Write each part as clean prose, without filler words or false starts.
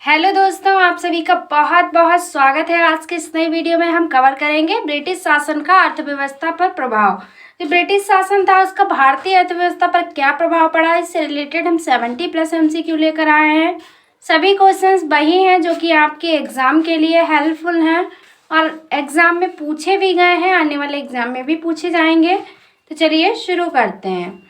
Hello दोस्तों, आप सभी का बहुत बहुत स्वागत है। आज के इस नई वीडियो में हम कवर करेंगे ब्रिटिश शासन का अर्थव्यवस्था पर प्रभाव। जो ब्रिटिश शासन था उसका भारतीय अर्थव्यवस्था पर क्या प्रभाव पड़ा, इससे रिलेटेड हम 70+ MCQ लेकर आए हैं। सभी क्वेश्चंस वही हैं जो कि आपके एग्जाम के लिए हेल्पफुल हैं और एग्जाम में पूछे भी गए हैं, आने वाले एग्जाम में भी पूछे जाएंगे। तो चलिए शुरू करते हैं।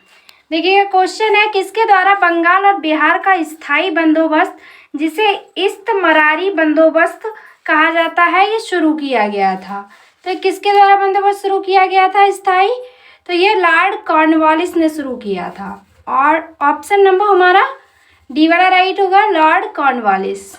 देखिए क्वेश्चन है, किसके द्वारा बंगाल और बिहार का स्थायी बंदोबस्त, जिसे इस्तमरारी बंदोबस्त कहा जाता है, ये शुरू किया गया था। तो किसके द्वारा बंदोबस्त शुरू किया गया था स्थायी? तो ये लॉर्ड कॉर्नवालिस ने शुरू किया था और ऑप्शन नंबर हमारा डी वाला राइट होगा, लॉर्ड कॉर्नवालिस।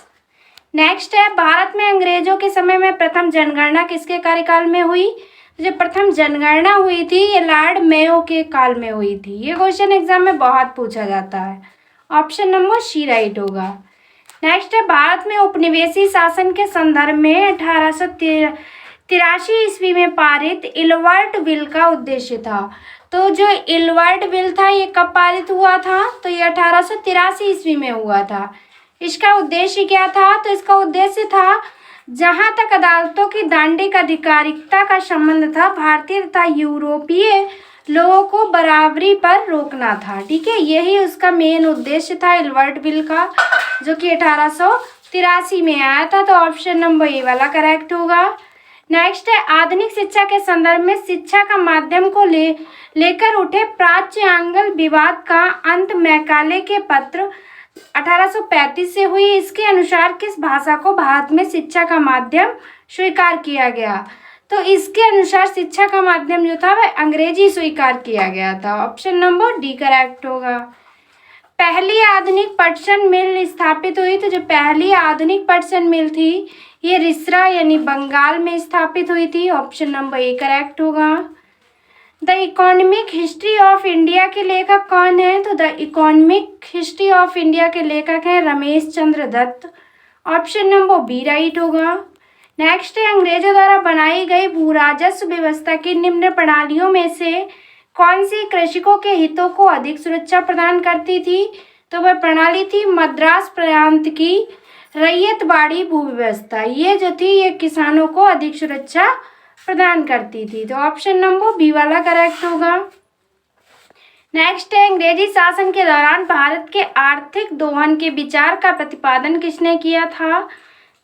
नेक्स्ट है, भारत में अंग्रेजों के समय में प्रथम जनगणना किसके कार्यकाल में हुई? जो प्रथम जनगणना हुई थी ये लॉर्ड मेयो के काल में हुई थी। ये क्वेश्चन एग्जाम में बहुत पूछा जाता है। ऑप्शन नंबर सी राइट होगा। नेक्स्ट है, भारत में उपनिवेशी शासन के संदर्भ में 1883 ईस्वी में पारित इलवर्ट बिल का उद्देश्य था। तो जो इलवर्ट बिल था ये कब पारित हुआ था? तो ये 1883 ईस्वी में हुआ था। इसका उद्देश्य क्या था? तो इसका उद्देश्य था, जहां तक अदालतों की दांडिक अधिकारिकता का संबंध था, भारतीय तथा यूरोपीय लोगों को बराबरी पर रोकना था। ठीक है, यही उसका मेन उद्देश्य था इलवर्ट बिल का, जो कि 1883 में आया था। तो ऑप्शन नंबर ए वाला करेक्ट होगा। नेक्स्ट है, आधुनिक शिक्षा के संदर्भ में शिक्षा का माध्यम को लेकर उठे प्राच्य आंग्ल विवाद का अंत मैकाले के पत्र 1835 से हुई। इसके अनुसार किस भाषा को भारत में शिक्षा का माध्यम स्वीकार किया गया? तो इसके अनुसार शिक्षा का माध्यम जो था वह अंग्रेजी स्वीकार किया गया था। ऑप्शन नंबर डी करेक्ट होगा। पहली आधुनिक पटसन मिल स्थापित हुई। तो जो पहली आधुनिक पटसन मिल थी ये रिसरा यानी बंगाल में स्थापित हुई थी। ऑप्शन नंबर ए करेक्ट होगा। The economic history of India के लेखक कौन है? तो the economic history of India के लेखक हैं Ramesh Chandra Dutt. Option number B right होगा। नेक्स्ट है, अंग्रेजों द्वारा बनाई गई भू राजस्व व्यवस्था की निम्न प्रणालियों में से कौन सी कृषकों के हितों को अधिक सुरक्षा प्रदान करती थी? तो वह प्रणाली थी मद्रास प्रांत की रैयतवाड़ी भू व्यवस्था। ये जो थी ये किसानों को अधिक सुरक्षा प्रदान करती थी। तो ऑप्शन नंबर बी वाला करेक्ट होगा। नेक्स्ट है, अंग्रेजी शासन के दौरान भारत के आर्थिक दोहन के विचार का प्रतिपादन किसने किया था?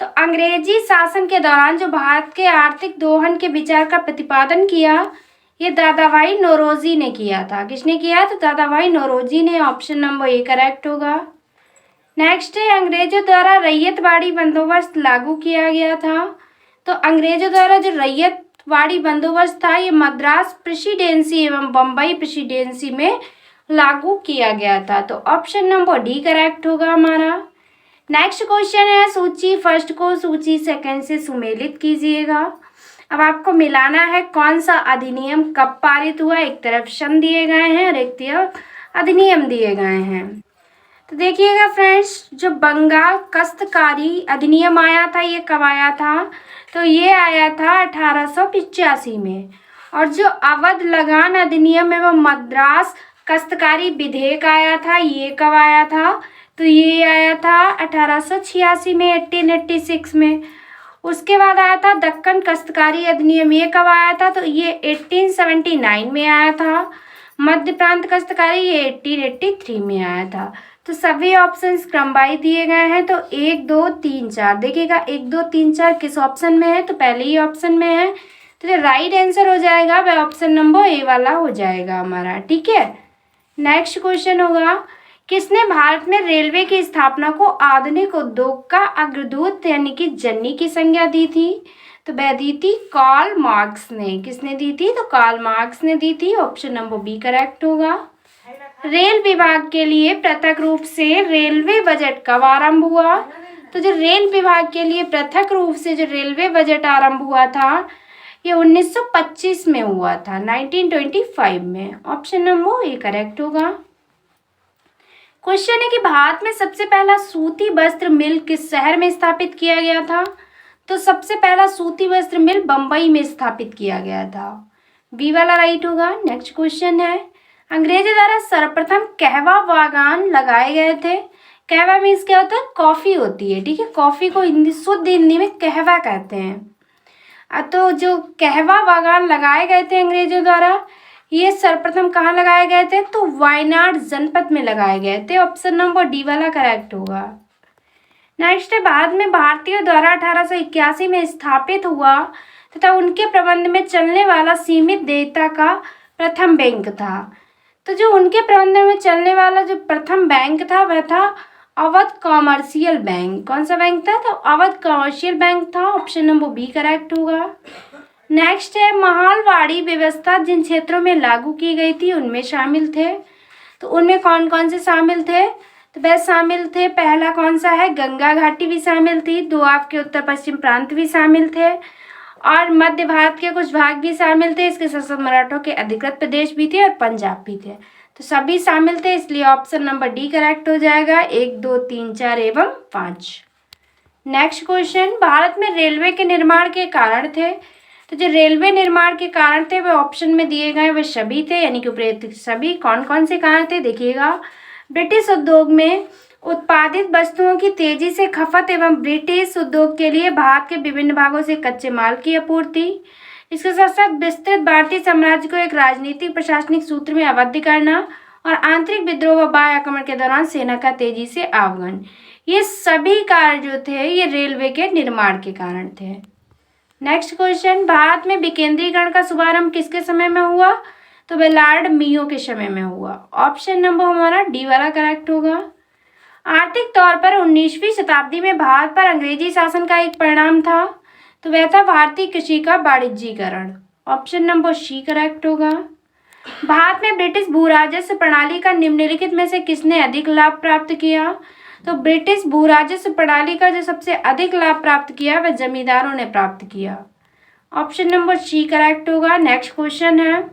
तो अंग्रेजी शासन के दौरान जो भारत के आर्थिक दोहन के विचार का प्रतिपादन किया ये दादाभाई नौरोजी ने किया था। किसने किया? तो दादाभाई नौरोजी ने। ऑप्शन नंबर ए करेक्ट होगा। नेक्स्ट है, अंग्रेजों द्वारा रैयतवाड़ी बंदोबस्त लागू किया गया था। तो अंग्रेजों द्वारा जो रैयतवाड़ी बंदोबस्त था ये मद्रास प्रेसिडेंसी एवं बम्बई प्रेसिडेंसी में लागू किया गया था। तो ऑप्शन नंबर डी करेक्ट होगा हमारा। नेक्स्ट क्वेश्चन है, सूची फर्स्ट को सूची सेकंड से सुमेलित कीजिएगा। अब आपको मिलाना है कौन सा अधिनियम कब पारित हुआ। एक तरफ सन दिए गए हैं और एक तरफ अधिनियम दिए गए हैं। तो देखिएगा फ्रेंड्स, जो बंगाल काश्तकारी अधिनियम आया था ये कब आया था? तो ये आया था 1885 में। और जो अवध लगान अधिनियम एवं मद्रास काश्तकारी विधेयक आया था ये कब आया था? तो ये आया था 1886 में, 1886 में। उसके बाद आया था दक्कन काश्तकारी अधिनियम, ये कब आया था? तो ये 1879 में आया था। मध्य प्रांत काश्तकारी ये 1883 में आया था। तो सभी ऑप्शंस क्रमवाइज दिए गए हैं। तो 1 2 3 4 देखिएगा 1 2 3 4 किस ऑप्शन में है? तो पहले ही ऑप्शन में है। तो जो राइट आंसर हो जाएगा वह ऑप्शन नंबर ए वाला हो जाएगा हमारा। ठीक है, नेक्स्ट क्वेश्चन होगा, किसने भारत में रेलवे की स्थापना को आधुनिक उद्योग का अग्रदूत यानी कि जननी की संज्ञा दी थी? तो वह दी थी कार्ल मार्क्स ने। किसने दी थी? तो कार्ल मार्क्स ने दी थी। ऑप्शन नंबर बी करेक्ट होगा। रेल विभाग के लिए पृथक रूप से रेलवे बजट कब आरंभ हुआ? तो जो रेल विभाग के लिए पृथक रूप से जो रेलवे बजट आरंभ हुआ था ये 1925 में हुआ था, 1925 में। ऑप्शन नंबर ए करेक्ट होगा। क्वेश्चन है कि भारत में सबसे पहला सूती वस्त्र मिल किस शहर में स्थापित किया गया था? तो सबसे पहला सूती वस्त्र मिल बम्बई में स्थापित किया गया था। बी वाला राइट होगा। नेक्स्ट क्वेश्चन है, अंग्रेजों द्वारा सर्वप्रथम कहवा बागान लगाए गए थे। कहवा मीन्स क्या होता है, कॉफ़ी होती है, ठीक है। कॉफ़ी को हिंदी, शुद्ध हिंदी में कहवा कहते हैं। तो जो कहवा बागान लगाए गए थे अंग्रेजों द्वारा, ये सर्वप्रथम कहाँ लगाए गए थे, तो वायनाड जनपद में लगाए गए थे। ऑप्शन नंबर डी वाला करेक्ट होगा। नेक्स्ट है, बाद में भारतीयों द्वारा 1881 में स्थापित हुआ तथा उनके प्रबंध में चलने वाला सीमित देयता का प्रथम बैंक था। तो जो उनके प्रबंधन में चलने वाला जो प्रथम बैंक था वह था अवध कॉमर्शियल बैंक। कौन सा बैंक था, तो अवध कॉमर्शियल बैंक था। ऑप्शन नंबर बी करेक्ट होगा। नेक्स्ट है, महालवाड़ी व्यवस्था जिन क्षेत्रों में लागू की गई थी उनमें शामिल थे। तो उनमें कौन कौन से शामिल थे, तो वह शामिल थे, पहला कौन सा है, गंगा घाटी भी शामिल थी, दो आपके उत्तर पश्चिम प्रांत भी शामिल थे और मध्य भारत के कुछ भाग भी शामिल थे। इसके साथ साथ मराठों के अधिकृत प्रदेश भी थे और पंजाब भी थे। तो सभी शामिल थे, इसलिए ऑप्शन नंबर डी करेक्ट हो जाएगा। 1, 2, 3, 4 एवं 5। नेक्स्ट क्वेश्चन, भारत में रेलवे के निर्माण के कारण थे। तो जो रेलवे निर्माण के कारण थे वे ऑप्शन में दिए गए वे सभी थे, यानी कि उपरोक्त सभी। कौन कौन से कारण थे, देखिएगा। ब्रिटिश उद्योग में उत्पादित वस्तुओं की तेजी से खपत एवं ब्रिटिश उद्योग के लिए भारत के विभिन्न भागों से कच्चे माल की आपूर्ति। इसके साथ साथ विस्तृत भारतीय साम्राज्य को एक राजनीतिक प्रशासनिक सूत्र में आबद्ध करना और आंतरिक विद्रोह व बाह्य आक्रमण के दौरान सेना का तेजी से आगमन, ये सभी कार्य जो थे ये रेलवे के निर्माण के कारण थे। नेक्स्ट क्वेश्चन, भारत में विकेंद्रीकरण का शुभारंभ किसके समय में हुआ, तो वह लॉर्ड मेयो के समय में हुआ। ऑप्शन नंबर हमारा डी वाला करेक्ट होगा। आर्थिक तौर पर 19वीं शताब्दी में भारत पर अंग्रेजी शासन का एक परिणाम था, तो वह था भारतीय कृषि का वाणिज्यीकरण। ऑप्शन नंबर सी करेक्ट होगा। भारत में ब्रिटिश भू राजस्व प्रणाली का निम्नलिखित में से किसने अधिक लाभ प्राप्त किया, तो ब्रिटिश भू राजस्व प्रणाली का जो सबसे अधिक लाभ प्राप्त किया वह जमींदारों ने प्राप्त किया। ऑप्शन नंबर सी करेक्ट होगा। नेक्स्ट क्वेश्चन है,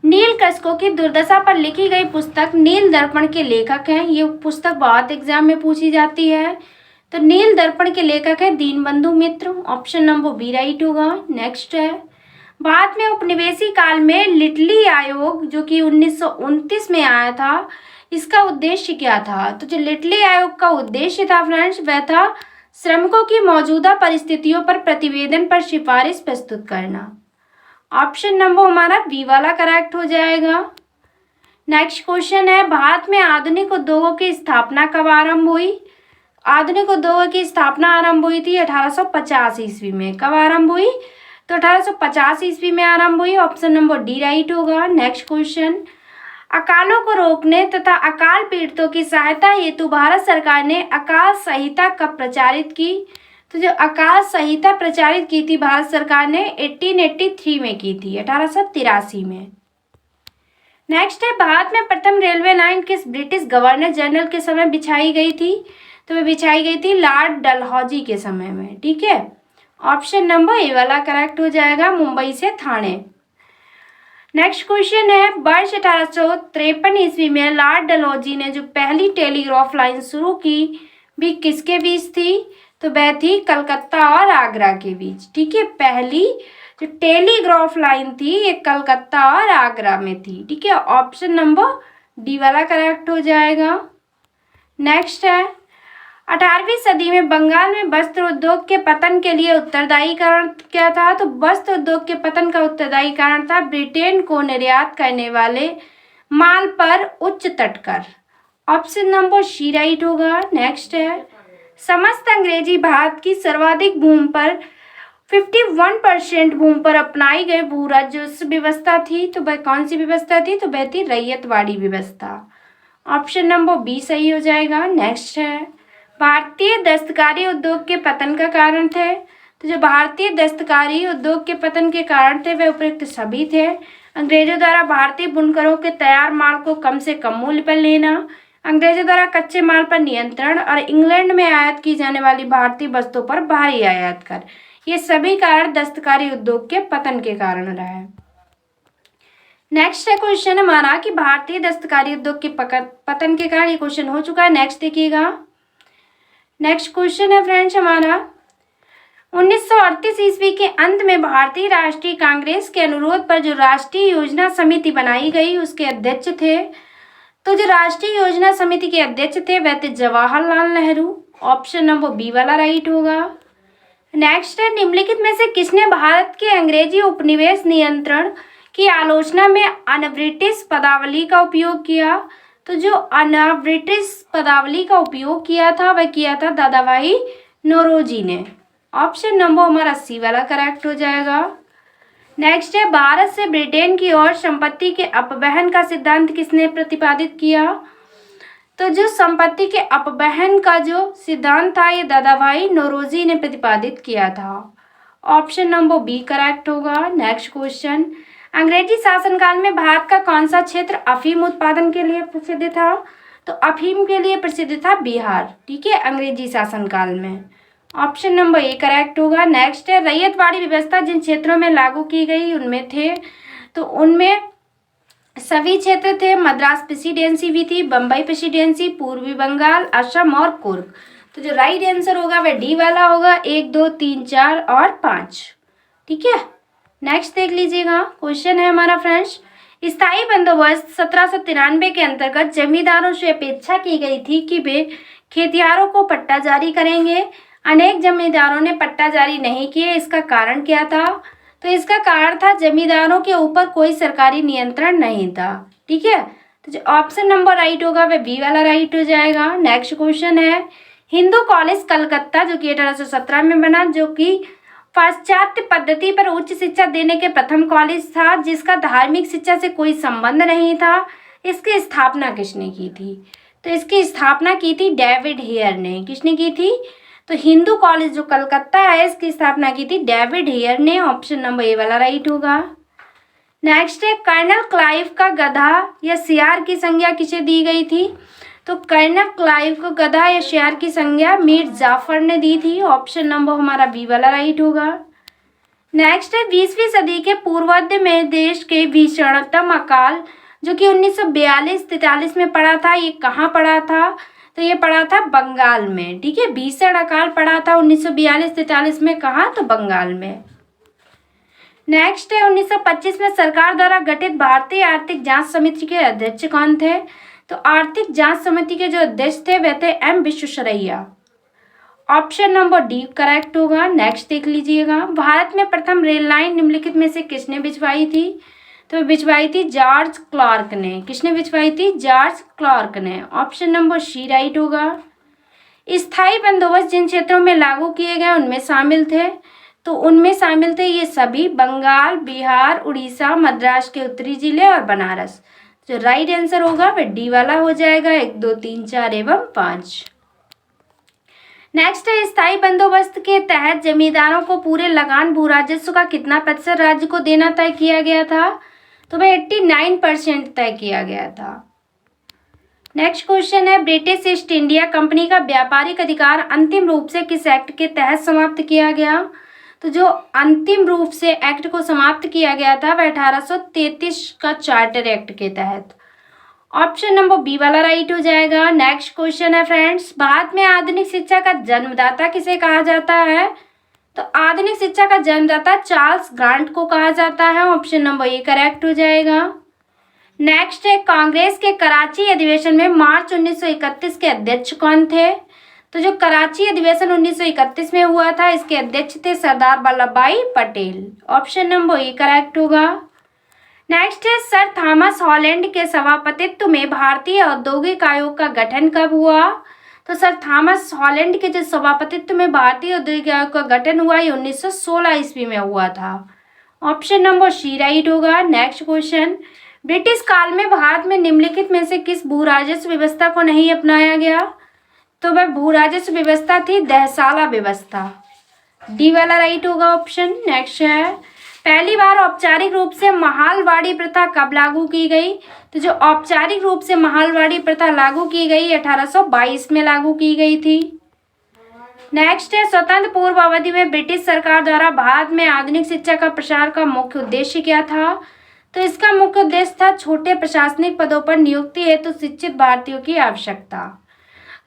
नील कृषकों की दुर्दशा पर लिखी गई पुस्तक नील दर्पण के लेखक हैं। ये पुस्तक बहुत एग्जाम में पूछी जाती है। तो नील दर्पण के लेखक है दीनबंधु मित्र। ऑप्शन नंबर बी राइट होगा। नेक्स्ट है, भारत में उपनिवेशी काल में लिटली आयोग जो कि 1929 में आया था, इसका उद्देश्य क्या था, तो जो लिटली आयोग का उद्देश्य था फ्रेंड्स वह था श्रमिकों की मौजूदा परिस्थितियों पर प्रतिवेदन पर सिफारिश प्रस्तुत करना। ऑप्शन नंबर हमारा बी वाला करेक्ट हो जाएगा। नेक्स्ट क्वेश्चन है, भारत में आधुनिक उद्योगों की स्थापना कब आरंभ हुई। आधुनिक उद्योगों की स्थापना आरंभ हुई थी 1850 ईस्वी में। कब आरंभ हुई, तो 1850 ईस्वी में आरंभ हुई। ऑप्शन नंबर डी राइट होगा। नेक्स्ट क्वेश्चन, अकालों को रोकने तथा अकाल पीड़ितों की सहायता हेतु भारत सरकार ने अकाल संहिता कब प्रचारित की, तो जो अकाल संहिता प्रचारित की थी भारत सरकार ने 1883 में की थी, 1883 में। नेक्स्ट है, भारत में प्रथम रेलवे लाइन किस ब्रिटिश गवर्नर जनरल के समय बिछाई गई थी, तो वह बिछाई गई थी लॉर्ड डलहौजी के समय में। ठीक है, ऑप्शन नंबर ए वाला करेक्ट हो जाएगा, मुंबई से थाने। नेक्स्ट क्वेश्चन है, वर्ष 1853 ईस्वी में लॉर्ड डलहौजी ने जो पहली टेलीग्राफ लाइन शुरू की भी किसके बीच थी, तो वह थी कलकत्ता और आगरा के बीच। ठीक है, पहली जो टेलीग्राफ लाइन थी ये कलकत्ता और आगरा में थी। ठीक है, ऑप्शन नंबर डी वाला करेक्ट हो जाएगा। नेक्स्ट है, 18वीं सदी में बंगाल में वस्त्र उद्योग के पतन के लिए उत्तरदायी कारण क्या था, तो वस्त्र उद्योग के पतन का उत्तरदायी कारण था ब्रिटेन को निर्यात करने वाले माल पर उच्च तट कर। ऑप्शन नंबर सी राइट होगा। नेक्स्ट है, समस्त अंग्रेजी भारत की सर्वाधिक भूमि पर 51% भूमि पर अपनाई गई भू राजस्व व्यवस्था थी, तो वह कौन सी व्यवस्था थी, तो वह थी रैयतवाड़ी व्यवस्था। ऑप्शन नंबर बी सही हो जाएगा। नेक्स्ट है, भारतीय दस्तकारी उद्योग के पतन का कारण थे, तो जो भारतीय दस्तकारी उद्योग के पतन के कारण थे वे उपयुक्त सभी थे। अंग्रेजों द्वारा भारतीय बुनकरों के तैयार माल को कम से कम मूल्य पर लेना, अंग्रेजों द्वारा कच्चे माल पर नियंत्रण और इंग्लैंड में आयात की जाने वाली भारतीय वस्तुओं पर भारी आयात कर, ये सभी कारण दस्तकारी उद्योग के पतन के कारण रहा है। नेक्स्ट है क्वेश्चन हमारा कि भारतीय दस्तकारी उद्योग के पतन के कारण, ये क्वेश्चन हो चुका है। नेक्स्ट देखिएगा, नेक्स्ट क्वेश्चन है फ्रेंड्स हमारा 1938 ईस्वी के अंत में भारतीय राष्ट्रीय कांग्रेस के अनुरोध पर जो राष्ट्रीय योजना समिति बनाई गई उसके अध्यक्ष थे, तो जो राष्ट्रीय योजना समिति के अध्यक्ष थे वह थे Jawaharlal Nehru. Option number B वाला राइट होगा। नेक्स्ट है, निम्नलिखित में से किसने भारत के अंग्रेजी उपनिवेश नियंत्रण की आलोचना में अनब्रिटिश पदावली का उपयोग किया? तो जो अनब्रिटिश पदावली का उपयोग किया था वह किया था दादाभाई नौरोजी ने। ऑप्शन नंबर हमारा सी वाला करेक्ट हो जाएगा। नेक्स्ट है, भारत से ब्रिटेन की ओर संपत्ति के अपवहन का सिद्धांत किसने प्रतिपादित किया? तो जो संपत्ति के अपवहन का जो सिद्धांत था ये दादाभाई नौरोजी ने प्रतिपादित किया था। ऑप्शन नंबर बी करेक्ट होगा। नेक्स्ट क्वेश्चन, अंग्रेजी शासनकाल में भारत का कौन सा क्षेत्र अफीम उत्पादन के लिए प्रसिद्ध था? तो अफीम के लिए प्रसिद्ध था बिहार, ठीक है, अंग्रेजी शासनकाल में। ऑप्शन नंबर ए करेक्ट होगा। नेक्स्ट है, रैयतवाड़ी व्यवस्था जिन क्षेत्रों में लागू की गई उनमें थे, तो उनमें सभी क्षेत्र थे। मद्रास प्रेसिडेंसी भी थी, बम्बई प्रेसिडेंसी, पूर्वी बंगाल, असम और कुर्ग। तो जो राइट आंसर होगा वह डी वाला होगा, 1, 2, 3, 4 और 5, ठीक है। नेक्स्ट देख लीजिएगा, क्वेश्चन है हमारा फ्रेंड्स, स्थायी बंदोबस्त 1793 के अंतर्गत जमींदारों से अपेक्षा की गई थी कि वे खेतियारों को पट्टा जारी करेंगे। अनेक जमींदारों ने पट्टा जारी नहीं किए, इसका कारण क्या था? तो इसका कारण था जमींदारों के ऊपर कोई सरकारी नियंत्रण नहीं था, ठीक है। तो जो ऑप्शन नंबर राइट होगा वह बी वाला राइट हो जाएगा। नेक्स्ट क्वेश्चन है, हिंदू कॉलेज कलकत्ता जो कि 1817 में बना, जो कि पाश्चात्य पद्धति पर उच्च शिक्षा देने के प्रथम कॉलेज था, जिसका धार्मिक शिक्षा से कोई संबंध नहीं था। इसकी स्थापना किसने की थी? तो इसकी स्थापना की थी डेविड हेयर ने। किसने की थी? तो हिंदू कॉलेज जो कलकत्ता है इसकी स्थापना की थी डेविड हेयर ने। ऑप्शन नंबर ए वाला राइट होगा। नेक्स्ट है, कर्नल क्लाइव का गधा या सियार की संज्ञा किसे दी गई थी? तो कर्नल क्लाइव को गधा या शेर की संज्ञा मीर जाफर ने दी थी। ऑप्शन नंबर हमारा बी वाला राइट होगा। नेक्स्ट है, 20वीं सदी के पूर्वार्ध में देश के भीषणतम अकाल जो कि 1942-43 में पड़ा था, ये कहाँ पड़ा था? तो ये पड़ा था बंगाल में, ठीक है। भीषण अकाल पड़ा था 1942-43 में, कहाँ? तो बंगाल में। नेक्स्ट है, 1925 में सरकार द्वारा गठित भारतीय आर्थिक जांच समिति के अध्यक्ष कौन थे? तो आर्थिक जांच समिति के जो अध्यक्ष थे वह थे M Visvesvaraya. Option number D correct होगा। नेक्स्ट देख लीजिएगा, भारत में प्रथम रेल लाइन निम्नलिखित में से किसने बिछवाई थी? तो बिछवाई थी जॉर्ज क्लार्क ने। किसने बिछवाई थी? जॉर्ज क्लार्क ने। ऑप्शन नंबर सी राइट होगा। स्थायी बंदोबस्त जिन क्षेत्रों में लागू किए गए उनमें शामिल थे, तो उनमें शामिल थे ये सभी बंगाल, बिहार, उड़ीसा, मद्रास के उत्तरी जिले और बनारस। जो राइट आंसर होगा वह डी वाला हो जाएगा, 1, 2, 3, 4 एवं 5। नेक्स्ट है, स्थायी बंदोबस्त के तहत जमींदारों को पूरे लगान भू राजस्व का कितना प्रतिशत राज्य को देना तय किया गया था? तो वह 89% तय किया गया था। नेक्स्ट क्वेश्चन है, ब्रिटिश ईस्ट इंडिया कंपनी का व्यापारिक अधिकार अंतिम रूप से किस एक्ट के तहत समाप्त किया गया? तो जो अंतिम रूप से एक्ट को समाप्त किया गया था वह 1833 का चार्टर एक्ट के तहत। ऑप्शन नंबर बी वाला राइट हो जाएगा। नेक्स्ट क्वेश्चन है फ्रेंड्स, भारत में आधुनिक शिक्षा का जन्मदाता किसे कहा जाता है? तो आधुनिक शिक्षा का जन्मदाता चार्ल्स ग्रांट को कहा जाता है। ऑप्शन नंबर ए करेक्ट हो जाएगा। नेक्स्ट है, कांग्रेस के कराची अधिवेशन में मार्च 1931 के अध्यक्ष कौन थे? तो जो कराची अधिवेशन 1931 में हुआ था इसके अध्यक्ष थे सरदार वल्लभ भाई Patel. Option number A correct होगा। नेक्स्ट है, सर थॉमस हॉलैंड के सभापतित्व में भारतीय औद्योगिक आयोग का गठन कब हुआ? तो सर थॉमस हॉलैंड के जो सभापतित्व में भारतीय औद्योगिक आयोग का गठन हुआ ये 1916 ईस्वी में हुआ था। ऑप्शन नंबर सी राइट होगा। नेक्स्ट क्वेश्चन, ब्रिटिश काल में भारत में निम्नलिखित में से किस भू राजस्व व्यवस्था को नहीं अपनाया गया? तो वह भू राजस्व व्यवस्था थी दहसाला व्यवस्था। डी वाला राइट होगा ऑप्शन। नेक्स्ट है, पहली बार औपचारिक रूप से महालवाड़ी प्रथा कब लागू की गई? तो जो औपचारिक रूप से महालवाड़ी प्रथा लागू की गई 1822 में लागू की गई थी। नेक्स्ट है, स्वतंत्र पूर्व अवधि में ब्रिटिश सरकार द्वारा भारत में आधुनिक शिक्षा का प्रसार का मुख्य उद्देश्य क्या था? तो इसका मुख्य उद्देश्य था छोटे प्रशासनिक पदों पर नियुक्ति हेतु शिक्षित भारतीयों की आवश्यकता।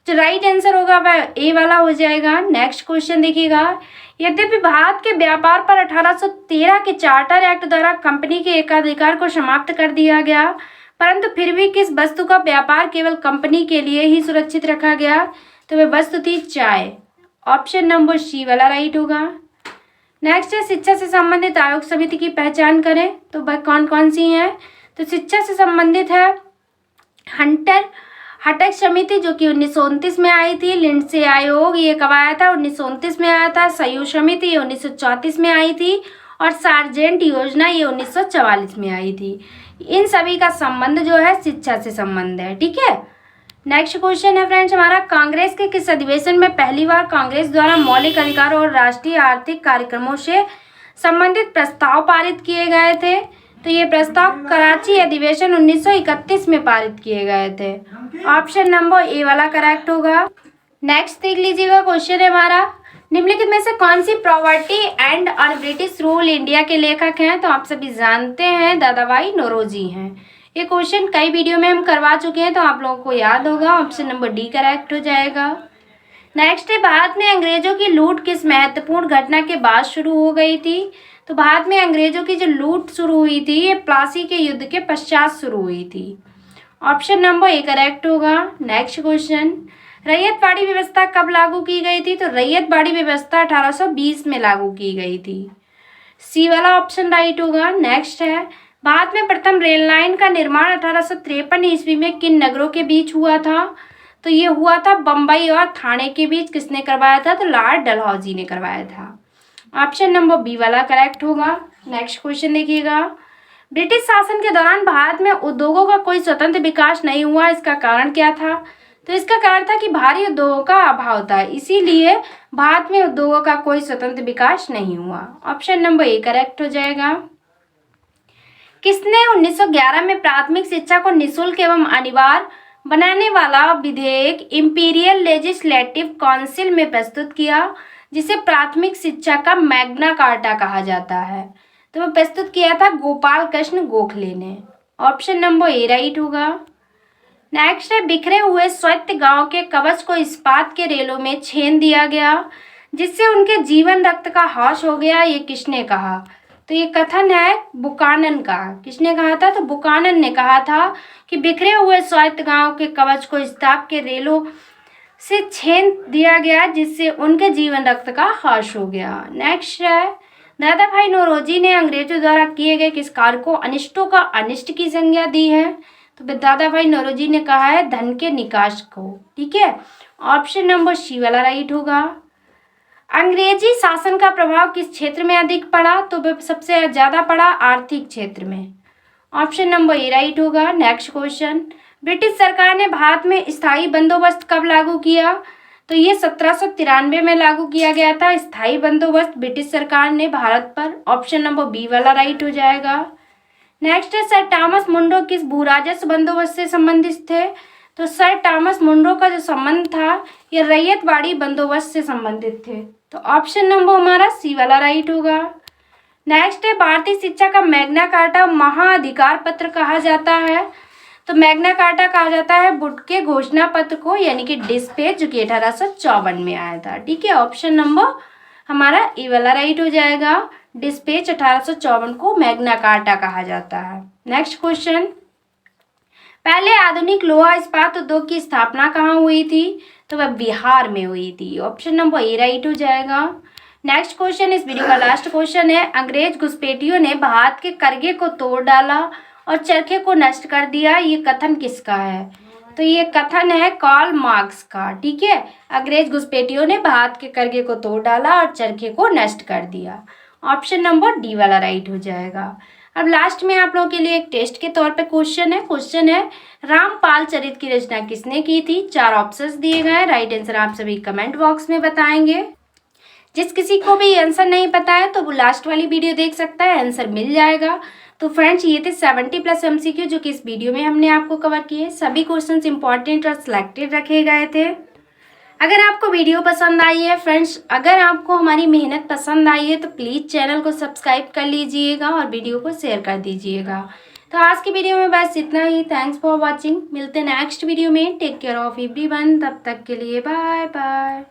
जो राइट आंसर होगा वह ए वाला हो जाएगा। नेक्स्ट क्वेश्चन देखिएगा, यद्यपि भारत के व्यापार पर 1813 के चार्टर एक्ट द्वारा कंपनी के एकाधिकार को समाप्त कर दिया गया, परंतु फिर भी किस वस्तु का व्यापार केवल कंपनी के लिए ही सुरक्षित रखा गया? तो वह वस्तु थी चाय। ऑप्शन नंबर सी वाला राइट होगा। नेक्स्ट है शिक्षा से संबंधित आयोग समिति की पहचान करें। तो वह कौन कौन सी हैं? तो शिक्षा से संबंधित है हंटर हटक समिति जो कि 1929 में आई थी। लिंडसे आयोग ये कब आया था? 1929 में आया था। सयू समिति ये 1934 में आई थी और सार्जेंट योजना ये 1944 में आई थी। इन सभी का संबंध जो है शिक्षा से संबंध है। ठीक है। नेक्स्ट क्वेश्चन है फ्रेंड्स हमारा, कांग्रेस के किस अधिवेशन में पहली बार कांग्रेस द्वारा मौलिक अधिकार और राष्ट्रीय आर्थिक कार्यक्रमों से संबंधित प्रस्ताव पारित किए गए थे? तो ये प्रस्ताव कराची अधिवेशन 1931 में पारित किए गए थे। ऑप्शन नंबर ए वाला करेक्ट होगा। नेक्स्ट देख लीजिएगा क्वेश्चन है हमारा, निम्नलिखित में से कौन सी property and on British rule India के लेखक हैं? तो आप सभी जानते हैं दादाभाई नौरोजी हैं। ये क्वेश्चन कई वीडियो में हम करवा चुके हैं तो आप लोगों को याद होगा। ऑप्शन नंबर डी करेक्ट हो जाएगा। नेक्स्ट है, भारत में अंग्रेजों की लूट किस महत्वपूर्ण घटना के बाद शुरू हो गई थी? तो भारत में अंग्रेजों की जो लूट शुरू हुई थी ये प्लासी के युद्ध के पश्चात शुरू हुई थी। ऑप्शन नंबर ए करेक्ट होगा। नेक्स्ट क्वेश्चन, रैयतवाड़ी व्यवस्था कब लागू की गई थी? तो रैयतवाड़ी व्यवस्था 1820 में लागू की गई थी। सी वाला ऑप्शन राइट होगा। नेक्स्ट है, भारत में प्रथम रेल लाइन का निर्माण 1853 ईस्वी में किन नगरों के बीच हुआ था? तो ये हुआ था बम्बई और थाने के बीच। किसने करवाया था? तो लॉर्ड डलहौजी ने करवाया था। ऑप्शन नंबर बी वाला करेक्ट होगा। नेक्स्ट क्वेश्चन देखिएगा, ब्रिटिश शासन के दौरान भारत में उद्योगों का कोई स्वतंत्र विकास नहीं हुआ, इसका कारण क्या था? तो इसका कारण था कि भारी उद्योगों का अभाव था, इसीलिए भारत में उद्योगों का कोई स्वतंत्र विकास नहीं हुआ। ऑप्शन नंबर ए करेक्ट हो जाएगा। किसने 1911 में प्राथमिक शिक्षा को निःशुल्क एवं अनिवार्य बनाने वाला विधेयक इंपीरियल लेजिस्लेटिव काउंसिल में प्रस्तुत किया, जिसे प्राथमिक शिक्षा का मैग्ना कार्टा कहा जाता है? तो वह प्रस्तुत किया था गोपाल कृष्ण गोखले ने। ऑप्शन नंबर ए राइट होगा। नेक्स्ट है, बिखरे हुए स्वायत्त गांव के कवच को इस्पात के रेलों में छेद दिया गया, जिससे उनके जीवन रक्त का हाश हो गया, ये किसने कहा? तो ये कथन है बुकानन का। किसने कहा था? तो बुकानन ने कहा था कि बिखरे हुए स्वायत्त गांव के कवच को इस्पात के रेलों से छेद दिया गया, जिससे उनके जीवन रक्त का हाश हो गया। नेक्स्ट है, दादाभाई नौरोजी ने अंग्रेजों द्वारा किए गए किस कार्य को अनिष्टों का अनिष्ट की संज्ञा दी है? तो दादाभाई नौरोजी ने कहा है धन के निकास को। ठीक है। ऑप्शन नंबर सी वाला राइट होगा। अंग्रेजी शासन का प्रभाव किस क्षेत्र में अधिक पड़ा? तो वह सबसे ज्यादा पड़ा आर्थिक क्षेत्र में। ऑप्शन नंबर ए राइट होगा। नेक्स्ट क्वेश्चन, ब्रिटिश सरकार ने भारत में स्थायी बंदोबस्त कब लागू किया? तो ये 1793 में लागू किया गया था स्थायी बंदोबस्त ब्रिटिश सरकार ने भारत पर। ऑप्शन नंबर बी वाला राइट हो जाएगा। नेक्स्ट है, सर थॉमस मुंडो किस भूराजस्व बंदोबस्त से संबंधित थे? तो सर थॉमस मुंडो का जो संबंध था ये रैयतवाड़ी बंदोबस्त से संबंधित थे। तो ऑप्शन नंबर हमारा सी वाला राइट होगा। नेक्स्ट है, भारतीय शिक्षा का मैग्ना कार्टा महाअधिकार पत्र कहा जाता है। तो मैग्ना कार्टा कहा जाता है वुड के घोषणा पत्र को, यानी कि डिस्पेच, जो कि 1854 में आया था। ठीक है। ऑप्शन नंबर हमारा ए वाला राइट हो जाएगा। डिस्पेच 1854 को मैग्ना कार्टा कहा जाता है। नेक्स्ट क्वेश्चन, पहले आधुनिक लोहा इस्पात उद्योग की स्थापना कहाँ हुई थी? तो वह बिहार में हुई थी। ऑप्शन नंबर ए राइट हो जाएगा। नेक्स्ट क्वेश्चन, इस वीडियो का लास्ट क्वेश्चन है, अंग्रेज घुसपैठियों ने भारत के करघे को तोड़ डाला और चरखे को नष्ट कर दिया, ये कथन किसका है? तो ये कथन है कार्ल मार्क्स का। ठीक है। अंग्रेज घुसपैठियों ने भारत के करघे को तोड़ डाला और चरखे को नष्ट कर दिया। ऑप्शन नंबर डी वाला राइट हो जाएगा। अब लास्ट में आप लोगों के लिए एक टेस्ट के तौर पे क्वेश्चन है रामपाल चरित की रचना किसने की थी? 4 ऑप्शंस दिए गए। राइट आंसर आप सभी कमेंट बॉक्स में बताएंगे। जिस किसी को भी आंसर नहीं पता है तो वो लास्ट वाली वीडियो देख सकता है, आंसर मिल जाएगा। तो फ्रेंड्स, ये थे 70+ MCQ जो कि इस वीडियो में हमने आपको कवर किए। सभी क्वेश्चंस इंपॉर्टेंट और सिलेक्टेड रखे गए थे। अगर आपको वीडियो पसंद आई है फ्रेंड्स, अगर आपको हमारी मेहनत पसंद आई है तो प्लीज़ चैनल को सब्सक्राइब कर लीजिएगा और वीडियो को शेयर कर दीजिएगा। तो आज की वीडियो में बस इतना ही। Thanks for watching. मिलते हैं नेक्स्ट वीडियो में। Take care of everyone. तब तक के लिए बाय बाय।